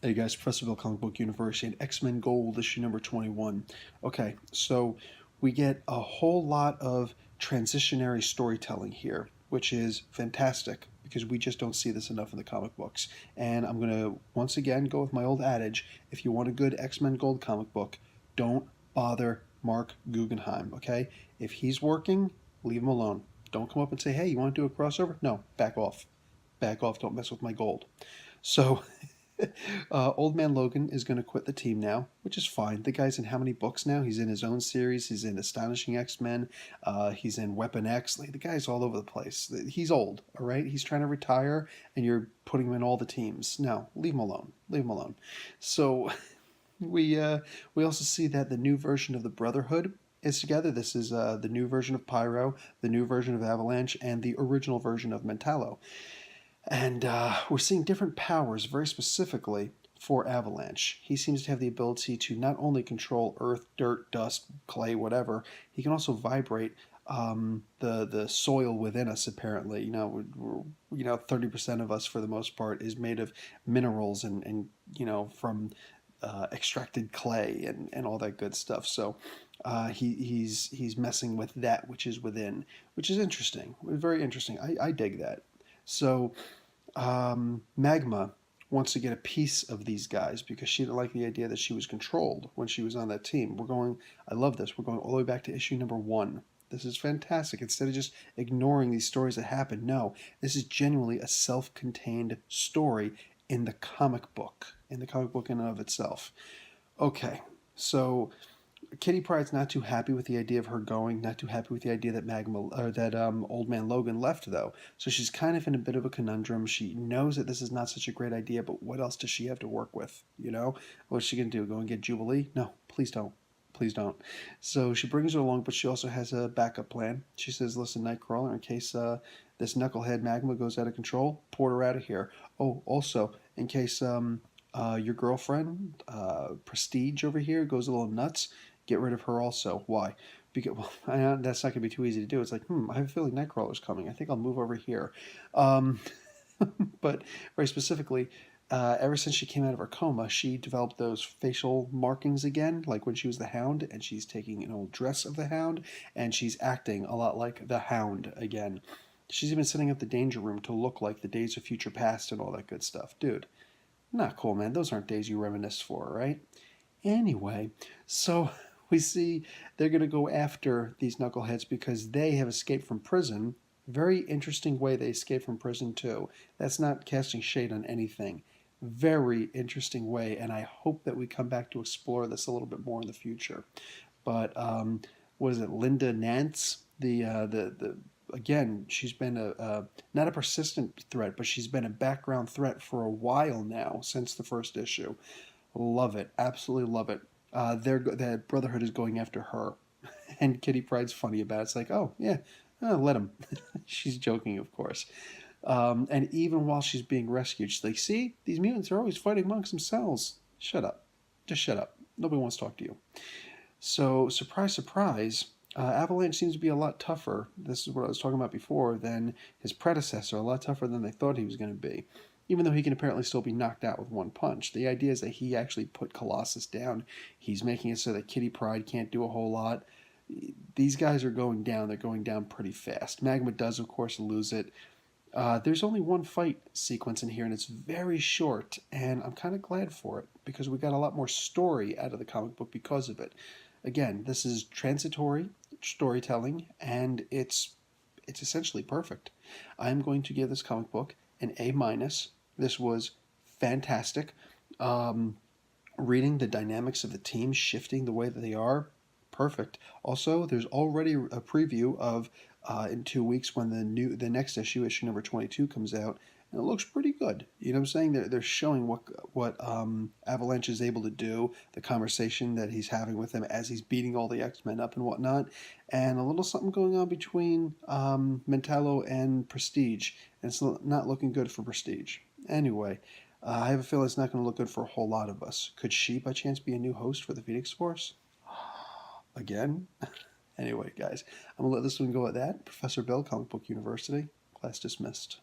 Hey guys, Professor Bill, Comic Book University, and X-Men Gold, issue number 21. Okay, so we get a whole lot of transitionary storytelling here, which is fantastic because we just don't see this enough in the comic books. And I'm going to once again go with my old adage, if you want a good X-Men Gold comic book, don't bother Mark Guggenheim, okay? If he's working, leave him alone. Don't come up and say, hey, you want to do a crossover? No, back off. Back off, don't mess with my gold. So Old Man Logan is going to quit the team now, which is fine. The guy's in how many books now? He's in his own series. He's in Astonishing X-Men. He's in Weapon X. Like, the guy's all over the place. He's old, all right? He's trying to retire, and you're putting him in all the teams. No, leave him alone. Leave him alone. So we also see that the new version of the Brotherhood is together. This is the new version of Pyro, the new version of Avalanche, and the original version of Mentallo. And we're seeing different powers very specifically for Avalanche. He seems to have the ability to not only control earth, dirt, dust, clay, whatever, he can also vibrate the soil within us. Apparently, 30% of us for the most part is made of minerals and from extracted clay and all that good stuff. So he's messing with that which is within, which is interesting, very interesting. I dig that. So Magma wants to get a piece of these guys because she didn't like the idea that she was controlled when she was on that team. I love this. We're going all the way back to issue number 1. This is fantastic. Instead of just ignoring these stories that happen, no, this is genuinely a self-contained story in the comic book in and of itself. Okay, so Kitty Pryde's not too happy with the idea of her going, not too happy with the idea that Old Man Logan left though. So she's kind of in a bit of a conundrum. She knows that this is not such a great idea, but what else does she have to work with? What's she gonna do? Go and get Jubilee? No, please don't. Please don't. So she brings her along, but she also has a backup plan. She says, "Listen, Nightcrawler, in case this knucklehead Magma goes out of control, port her out of here. Oh, also, in case your girlfriend, Prestige over here, goes a little nuts, get rid of her also. Why? Because well, that's not going to be too easy to do. It's like, I have a feeling Nightcrawler's coming. I think I'll move over here. Um, but very specifically, ever since she came out of her coma, she developed those facial markings again, like when she was the Hound, and she's taking an old dress of the Hound, and she's acting a lot like the Hound again. She's even setting up the danger room to look like the Days of Future Past and all that good stuff. Dude, not cool, man. Those aren't days you reminisce for, right? Anyway, so we see they're going to go after these knuckleheads because they have escaped from prison. Very interesting way they escaped from prison, too. That's not casting shade on anything. Very interesting way, and I hope that we come back to explore this a little bit more in the future. But what is it, Linda Nance? The again, she's been a not a persistent threat, but she's been a background threat for a while now since the first issue. Love it, absolutely love it. The Brotherhood is going after her, and Kitty Pryde's funny about it. It's like, oh yeah, let him. She's joking, of course. And even while she's being rescued, she's like, see, these mutants are always fighting amongst themselves. Shut up, just shut up. Nobody wants to talk to you. So, surprise, surprise, Avalanche seems to be a lot tougher. This is what I was talking about before than his predecessor. A lot tougher than they thought he was going to be. Even though he can apparently still be knocked out with one punch. The idea is that he actually put Colossus down. He's making it so that Kitty Pryde can't do a whole lot. These guys are going down. They're going down pretty fast. Magma does, of course, lose it. There's only one fight sequence in here, and it's very short, and I'm kind of glad for it because we got a lot more story out of the comic book because of it. Again, this is transitory storytelling, and it's essentially perfect. I'm going to give this comic book an A minus. This was fantastic. Um, Reading the dynamics of the team shifting the way that they are, perfect. Also, there's already a preview of in 2 weeks when the next issue number 22 comes out, and it looks pretty good. You know what I'm saying? They're showing what Avalanche is able to do, the conversation that he's having with them as he's beating all the X-Men up and whatnot, and a little something going on between Mentallo and Prestige, and it's not looking good for Prestige. Anyway, I have a feeling it's not going to look good for a whole lot of us. Could she, by chance, be a new host for the Phoenix Force? Again? Anyway, guys, I'm going to let this one go at that. Professor Bill, Comic Book University. Class dismissed.